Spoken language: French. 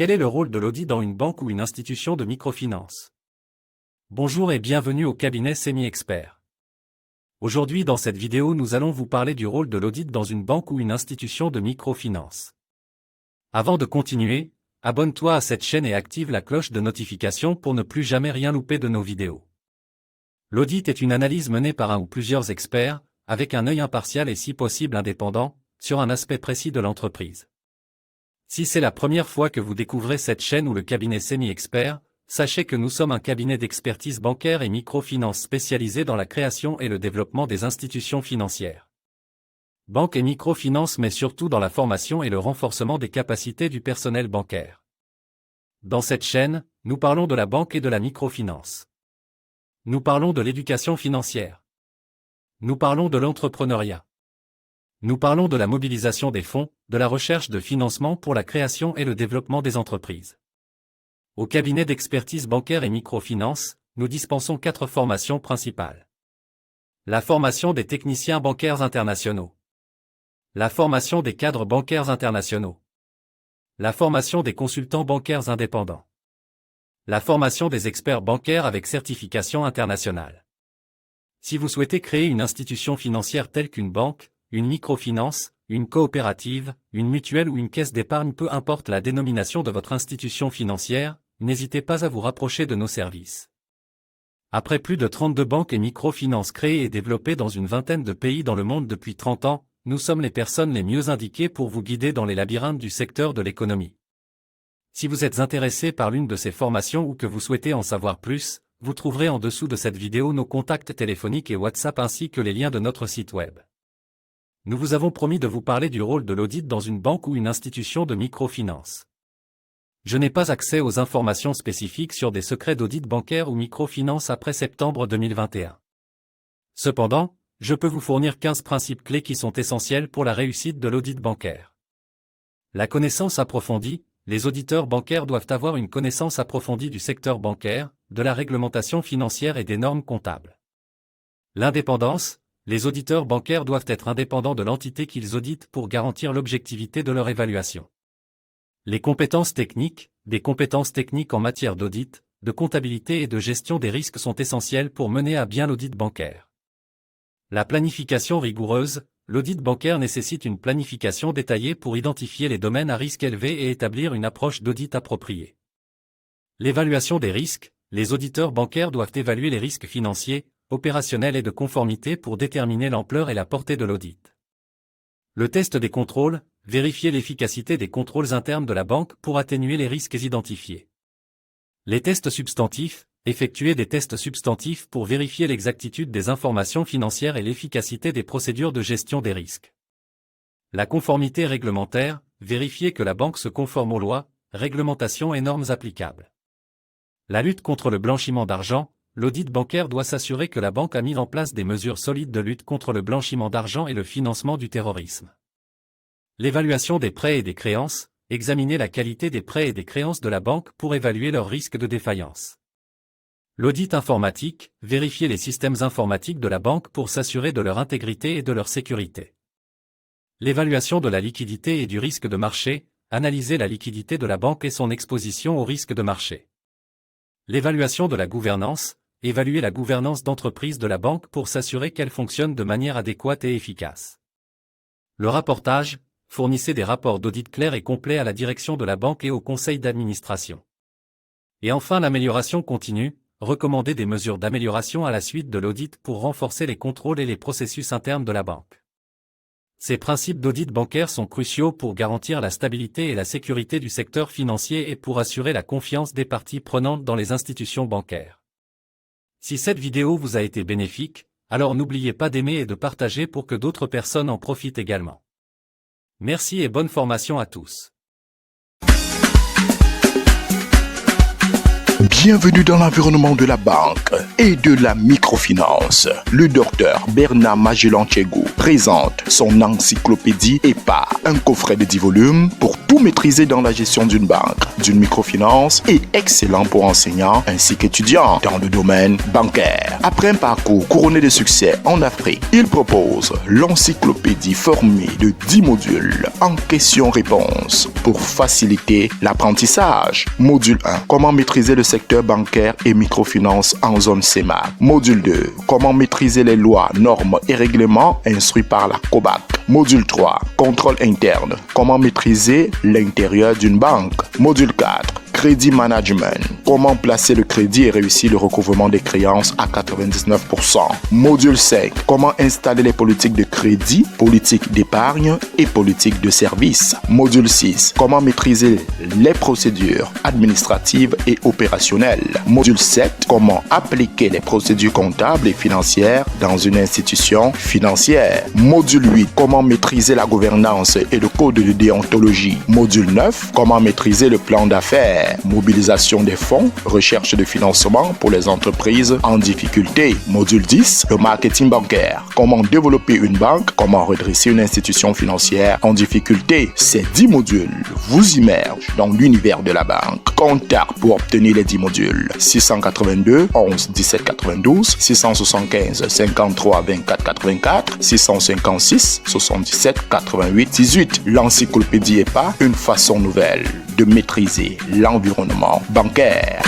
Quel est le rôle de l'audit dans une banque ou une institution de microfinance? Bonjour et bienvenue au cabinet Semi-Expert. Aujourd'hui dans cette vidéo nous allons vous parler du rôle de l'audit dans une banque ou une institution de microfinance. Avant de continuer, abonne-toi à cette chaîne et active la cloche de notification pour ne plus jamais rien louper de nos vidéos. L'audit est une analyse menée par un ou plusieurs experts, avec un œil impartial et si possible indépendant, sur un aspect précis de l'entreprise. Si c'est la première fois que vous découvrez cette chaîne ou le cabinet Semi-Expert, sachez que nous sommes un cabinet d'expertise bancaire et microfinance spécialisé dans la création et le développement des institutions financières. Banque et microfinance mais surtout dans la formation et le renforcement des capacités du personnel bancaire. Dans cette chaîne, nous parlons de la banque et de la microfinance. Nous parlons de l'éducation financière. Nous parlons de l'entrepreneuriat. Nous parlons de la mobilisation des fonds, de la recherche de financement pour la création et le développement des entreprises. Au cabinet d'expertise bancaire et microfinance, nous dispensons 4 formations principales. La formation des techniciens bancaires internationaux. La formation des cadres bancaires internationaux. La formation des consultants bancaires indépendants. La formation des experts bancaires avec certification internationale. Si vous souhaitez créer une institution financière telle qu'une banque, une microfinance, une coopérative, une mutuelle ou une caisse d'épargne, peu importe la dénomination de votre institution financière, n'hésitez pas à vous rapprocher de nos services. Après plus de 32 banques et microfinances créées et développées dans une vingtaine de pays dans le monde depuis 30 ans, nous sommes les personnes les mieux indiquées pour vous guider dans les labyrinthes du secteur de l'économie. Si vous êtes intéressé par l'une de ces formations ou que vous souhaitez en savoir plus, vous trouverez en dessous de cette vidéo nos contacts téléphoniques et WhatsApp ainsi que les liens de notre site web. Nous vous avons promis de vous parler du rôle de l'audit dans une banque ou une institution de microfinance. Je n'ai pas accès aux informations spécifiques sur des secrets d'audit bancaire ou microfinance après septembre 2021. Cependant, je peux vous fournir 15 principes clés qui sont essentiels pour la réussite de l'audit bancaire. La connaissance approfondie. Les auditeurs bancaires doivent avoir une connaissance approfondie du secteur bancaire, de la réglementation financière et des normes comptables. L'indépendance. Les auditeurs bancaires doivent être indépendants de l'entité qu'ils auditent pour garantir l'objectivité de leur évaluation. Les compétences techniques. Des compétences techniques en matière d'audit, de comptabilité et de gestion des risques sont essentielles pour mener à bien l'audit bancaire. La planification rigoureuse. L'audit bancaire nécessite une planification détaillée pour identifier les domaines à risque élevé et établir une approche d'audit appropriée. L'évaluation des risques. Les auditeurs bancaires doivent évaluer les risques financiers, opérationnels et de conformité pour déterminer l'ampleur et la portée de l'audit. Le test des contrôles. Vérifier l'efficacité des contrôles internes de la banque pour atténuer les risques identifiés. Les tests substantifs. Effectuer des tests substantifs pour vérifier l'exactitude des informations financières et l'efficacité des procédures de gestion des risques. La conformité réglementaire. Vérifier que la banque se conforme aux lois, réglementations et normes applicables. La lutte contre le blanchiment d'argent. L'audit bancaire doit s'assurer que la banque a mis en place des mesures solides de lutte contre le blanchiment d'argent et le financement du terrorisme. L'évaluation des prêts et des créances. Examiner la qualité des prêts et des créances de la banque pour évaluer leur risque de défaillance. L'audit informatique. Vérifier les systèmes informatiques de la banque pour s'assurer de leur intégrité et de leur sécurité. L'évaluation de la liquidité et du risque de marché. Analyser la liquidité de la banque et son exposition au risque de marché. L'évaluation de la gouvernance. Évaluer la gouvernance d'entreprise de la banque pour s'assurer qu'elle fonctionne de manière adéquate et efficace. Le rapportage. Fournissez des rapports d'audit clairs et complets à la direction de la banque et au conseil d'administration. Et enfin l'amélioration continue. Recommander des mesures d'amélioration à la suite de l'audit pour renforcer les contrôles et les processus internes de la banque. Ces principes d'audit bancaire sont cruciaux pour garantir la stabilité et la sécurité du secteur financier et pour assurer la confiance des parties prenantes dans les institutions bancaires. Si cette vidéo vous a été bénéfique, alors n'oubliez pas d'aimer et de partager pour que d'autres personnes en profitent également. Merci et bonne formation à tous. Bienvenue dans l'environnement de la banque et de la microfinance. Le docteur Bernard Magellan-Tchegou présente son encyclopédie EPA, un coffret de 10 volumes pour tout maîtriser dans la gestion d'une banque, d'une microfinance et excellent pour enseignants ainsi qu'étudiants dans le domaine bancaire. Après un parcours couronné de succès en Afrique, il propose l'encyclopédie formée de 10 modules en questions-réponses pour faciliter l'apprentissage. Module 1. Comment maîtriser le secteur bancaire et microfinance en zone CEMAC. Module 2. Comment maîtriser les lois, normes et règlements instruits par la COBAC. Module 3. Contrôle interne. Comment maîtriser l'intérieur d'une banque. Module 4. Crédit management. Comment placer le crédit et réussir le recouvrement des créances à 99%. Module 5. Comment installer les politiques de crédit, politiques d'épargne et politiques de service. Module 6. Comment maîtriser les procédures administratives et opérationnelles. Module 7. Comment appliquer les procédures comptables et financières dans une institution financière. Module 8. Comment maîtriser la gouvernance et le code de déontologie. Module 9. Comment maîtriser le plan d'affaires. Mobilisation des fonds, recherche de financement pour les entreprises en difficulté. Module 10, le marketing bancaire. Comment développer une banque, comment redresser une institution financière en difficulté. Ces 10 modules vous immergent dans l'univers de la banque. Contact pour obtenir les 10 modules. 682 11 17 92, 675 53 24 84, 656 77 88 18. L'encyclopédie EPA, une façon nouvelle de maîtriser l'environnement bancaire.